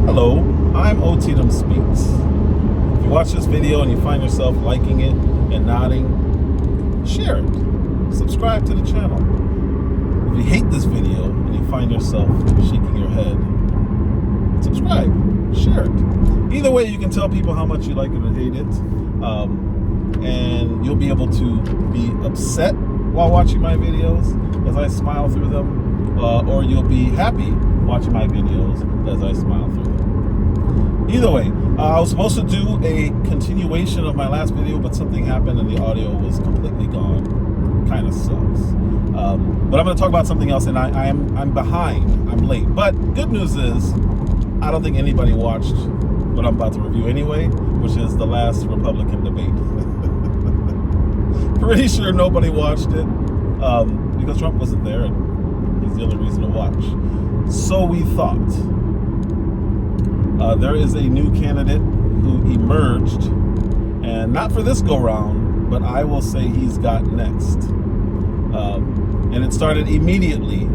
Hello, I'm Otitum Speaks. If you watch this video and you find yourself liking it and nodding, share it. Subscribe to the channel. If you hate this video and you find yourself shaking your head, subscribe, share it. Either way, you can tell people how much you like it or hate it. And you'll be able to be upset while watching my videos as I smile through them, or you'll be happy watching my videos as I smile through them. Either way, I was supposed to do a continuation of my last video, but something happened and the audio was completely gone. Kind of sucks. But I'm going to talk about something else, and I'm behind. I'm late. But good news is, I don't think anybody watched what I'm about to review anyway, which is the last Republican debate. Pretty sure nobody watched it because Trump wasn't there, and he's the only reason to watch. So we thought. There is a new candidate who emerged, and not for this go-round, but I will say he's got next. And it started immediately.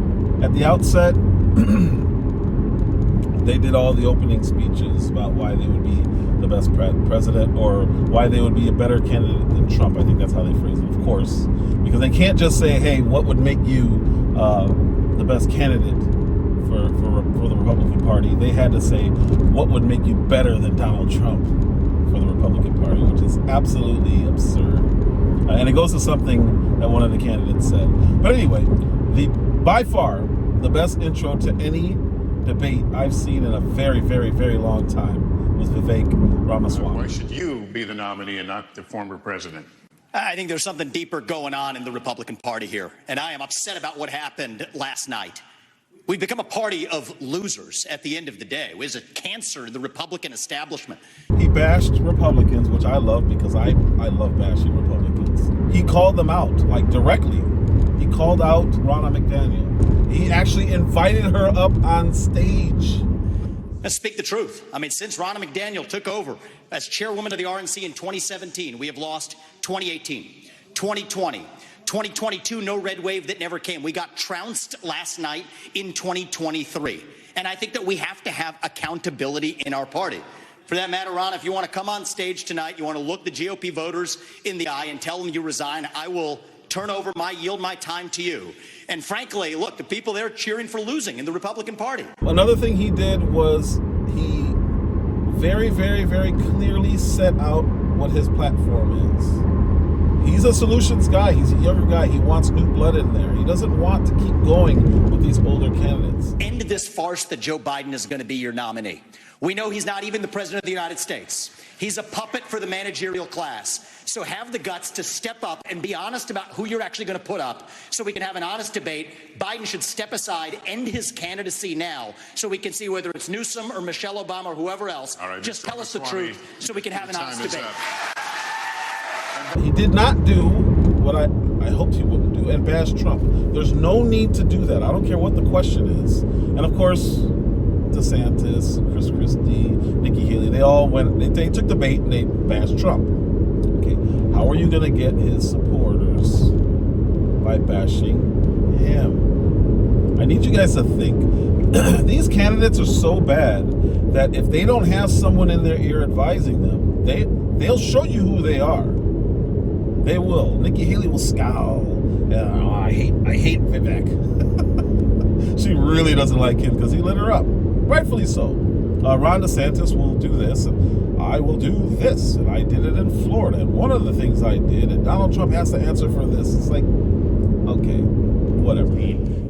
At the outset, they did all the opening speeches about why they would be the best president, or why they would be a better candidate than Trump. I think that's how they phrase it, of course. Because they can't just say, hey, what would make you the best candidate for the Republican Party? They had to say, what would make you better than Donald Trump for the Republican Party, which is absolutely absurd. And it goes to something that one of the candidates said. But anyway, by far the best intro to any debate I've seen in a very, very, very long time was Vivek Ramaswamy. Why should you be the nominee and not the former president? I think there's something deeper going on in the Republican Party here, and I am upset about what happened last night. We've become a party of losers at the end of the day. It was a cancer to the Republican establishment. He bashed Republicans, which I love because I love bashing Republicans. He called them out, like directly. He called out Ronna McDaniel. He actually invited her up on stage. Let's speak the truth. I mean, since Ronna McDaniel took over as chairwoman of the RNC in 2017, we have lost 2018, 2020, 2022, no red wave that never came. We got trounced last night in 2023. And I think that we have to have accountability in our party. For that matter, Ron, if you want to come on stage tonight, you want to look the GOP voters in the eye and tell them you resign, I will yield my time to you. And frankly, look, the people there cheering for losing in the Republican Party. Another thing he did was he very, very, very clearly set out what his platform is. He's a solutions guy. He's a younger guy. He wants new blood in there. He doesn't want to keep going with these older candidates. End this farce that Joe Biden is going to be your nominee. We know he's not even the president of the United States. He's a puppet for the managerial class. So have the guts to step up and be honest about who you're actually going to put up so we can have an honest debate. Biden should step aside, end his candidacy now so we can see whether it's Newsom or Michelle Obama or whoever else. All right, just Mr. tell us the Ramaswamy, truth so we can have an honest debate. He did not do what I hoped he wouldn't do, and bash Trump. There's no need to do that. I don't care what the question is. And of course, DeSantis, Chris Christie, Nikki Haley, they all went, they took the bait and they bashed Trump. Okay, how are you going to get his supporters? By bashing him. I need you guys to think. These candidates are so bad that if they don't have someone in their ear advising them, they'll show you who they are. They will. Nikki Haley will scowl. I hate Vivek. She really doesn't like him because he lit her up. Rightfully so. Ron DeSantis will do this, and I will do this, and I did it in Florida. And one of the things I did, and Donald Trump has to answer for this. It's like, okay, whatever.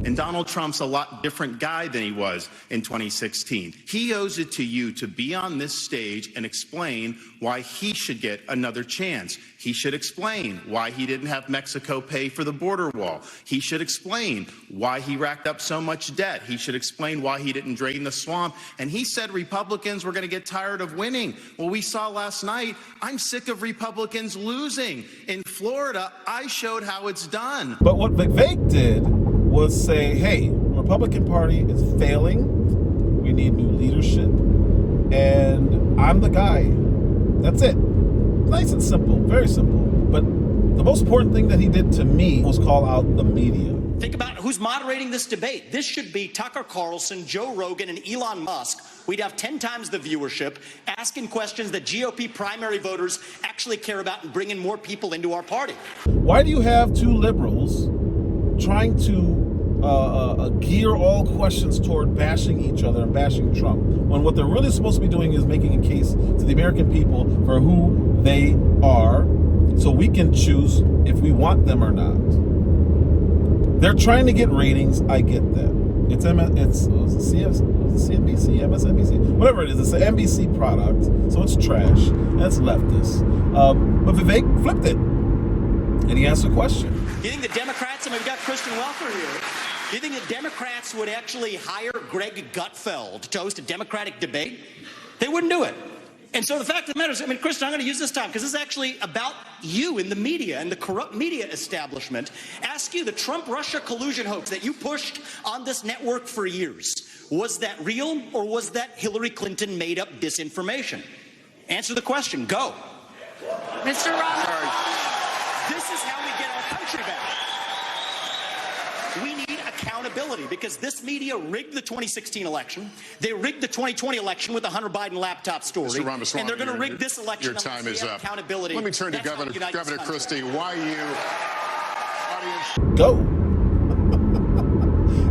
And Donald Trump's a lot different guy than he was in 2016. He owes it to you to be on this stage and explain why he should get another chance. He should explain why he didn't have Mexico pay for the border wall. He should explain why he racked up so much debt. He should explain why he didn't drain the swamp. And he said Republicans were going to get tired of winning. Well, we saw last night, I'm sick of Republicans losing. In Florida, I showed how it's done. But what Vivek did was say, hey, the Republican Party is failing. We need new leadership. And I'm the guy. That's it. Nice and simple. Very simple. But the most important thing that he did to me was call out the media. Think about who's moderating this debate. This should be Tucker Carlson, Joe Rogan, and Elon Musk We'd have 10 times the viewership, asking questions that GOP primary voters actually care about and bringing more people into our party. Why do you have two liberals trying to gear all questions toward bashing each other and bashing Trump, when what they're really supposed to be doing is making a case to the American people for who they are, so we can choose if we want them or not? They're trying to get ratings. I get that. It's CNBC, MSNBC, whatever it is. It's an NBC product, so it's trash and it's leftist. But Vivek flipped it, and he asked a question. You think the Democrats, and we've got Kristen Welker here, do you think the Democrats would actually hire Greg Gutfeld to host a Democratic debate? They wouldn't do it. And so the fact of the matter is, I mean, Kristen, I'm going to use this time because this is actually about you in the media and the corrupt media establishment. Ask you, the Trump-Russia collusion hoax that you pushed on this network for years, was that real or was that Hillary Clinton made up disinformation? Answer the question. Go. Mr. Roberts. This is how we get our country back. We need accountability because this media rigged the 2016 election. They rigged the 2020 election with the Hunter Biden laptop story. Mr. Ramaswamy, and they're going to rig this election. Your time is up. Accountability. Let me turn to Governor Christie. Why you? Go.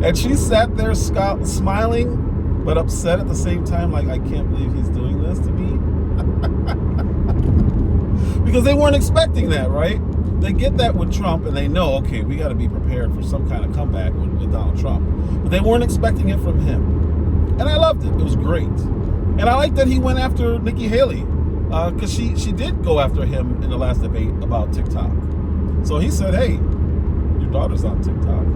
And she sat there smiling, but upset at the same time, like, I can't believe he's doing this to me. Because they weren't expecting that, right? They get that with Trump, and they know, okay, we got to be prepared for some kind of comeback with Donald Trump. But they weren't expecting it from him. And I loved it. It was great. And I like that he went after Nikki Haley, because she did go after him in the last debate about TikTok. So he said, hey, your daughter's on TikTok.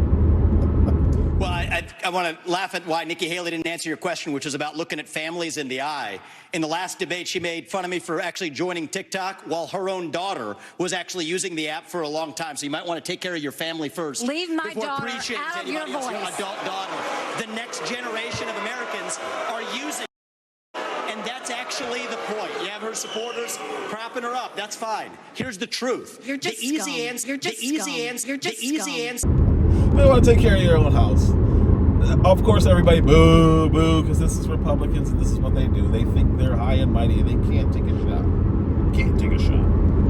Well, I want to laugh at why Nikki Haley didn't answer your question, which is about looking at families in the eye. In the last debate, she made fun of me for actually joining TikTok while her own daughter was actually using the app for a long time. So you might want to take care of your family first. Leave my before daughter preaching out to of your anybody else, voice. your adult daughter. The next generation of Americans are using, and that's actually the point. You have her supporters propping her up. That's fine. Here's the truth. You're just the easy scum. answer. You're just the easy scum. answer. You're just the easy scum. answer. They want to take care of your own house. Of course, everybody boo, boo, because this is Republicans and this is what they do. They think they're high and mighty and they can't take a shot. Can't take a shot.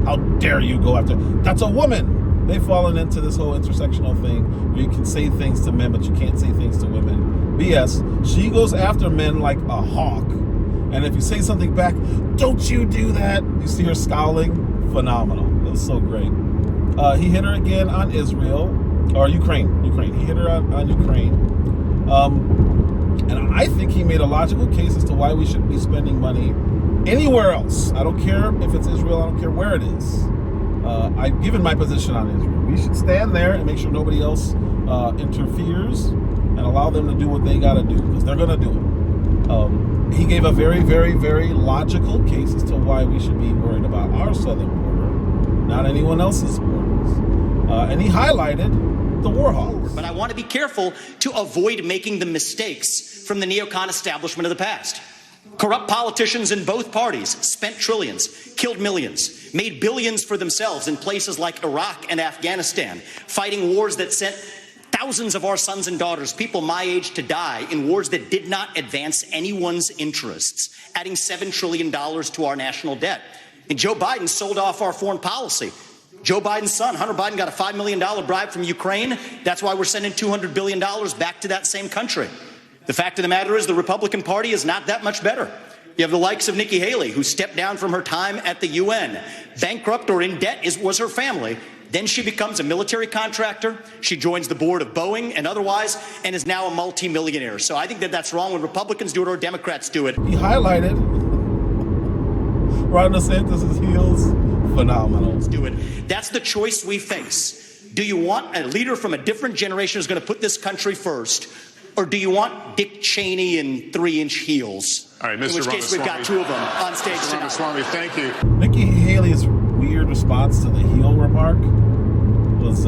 How dare you go after... That's a woman! They've fallen into this whole intersectional thing where you can say things to men, but you can't say things to women. BS. She goes after men like a hawk. And if you say something back, don't you do that? You see her scowling? Phenomenal. It was so great. He hit her again on Israel. Or Ukraine. He hit her on Ukraine. And I think he made a logical case as to why we shouldn't be spending money anywhere else. I don't care if it's Israel. I don't care where it is. I've given my position on Israel. We should stand there and make sure nobody else interferes and allow them to do what they got to do, because they're going to do it. He gave a very, very, very logical case as to why we should be worried about our southern border, not anyone else's borders. And he highlighted the war hawks. But I want to be careful to avoid making the mistakes from the neocon establishment of the past. Corrupt politicians in both parties spent trillions, killed millions, made billions for themselves in places like Iraq and Afghanistan, fighting wars that sent thousands of our sons and daughters, people my age, to die in wars that did not advance anyone's interests, adding $7 trillion to our national debt. And Joe Biden sold off our foreign policy. Joe Biden's son, Hunter Biden, got a $5 million bribe from Ukraine. That's why we're sending $200 billion back to that same country. The fact of the matter is the Republican Party is not that much better. You have the likes of Nikki Haley, who stepped down from her time at the UN. Bankrupt or in debt was her family. Then she becomes a military contractor. She joins the board of Boeing and otherwise, and is now a multimillionaire. So I think that that's wrong when Republicans do it or Democrats do it. He highlighted Ron DeSantis' heels. Phenomenal. Do it. That's the choice we face. Do you want a leader from a different generation who's going to put this country first, or do you want Dick Cheney in 3-inch heels? All right, Mr. In which case we've got two of them on stage Mr. tonight. Ramaswamy, thank you. Nikki Haley's weird response to the heel remark was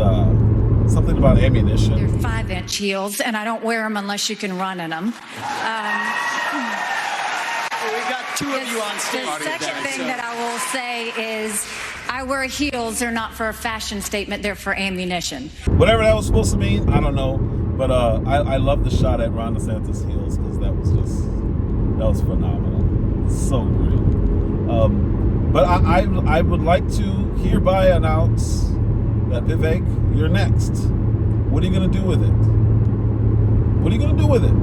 something about ammunition. They're 5-inch heels, and I don't wear them unless you can run in them. We've got two of you on stage. The second thing that I will say is I wear heels. They're not for a fashion statement. They're for ammunition. Whatever that was supposed to mean, I don't know. But I love the shot at Ron DeSantis' heels, because that was was phenomenal. So great. But I would like to hereby announce that, Vivek, you're next. What are you going to do with it? What are you going to do with it?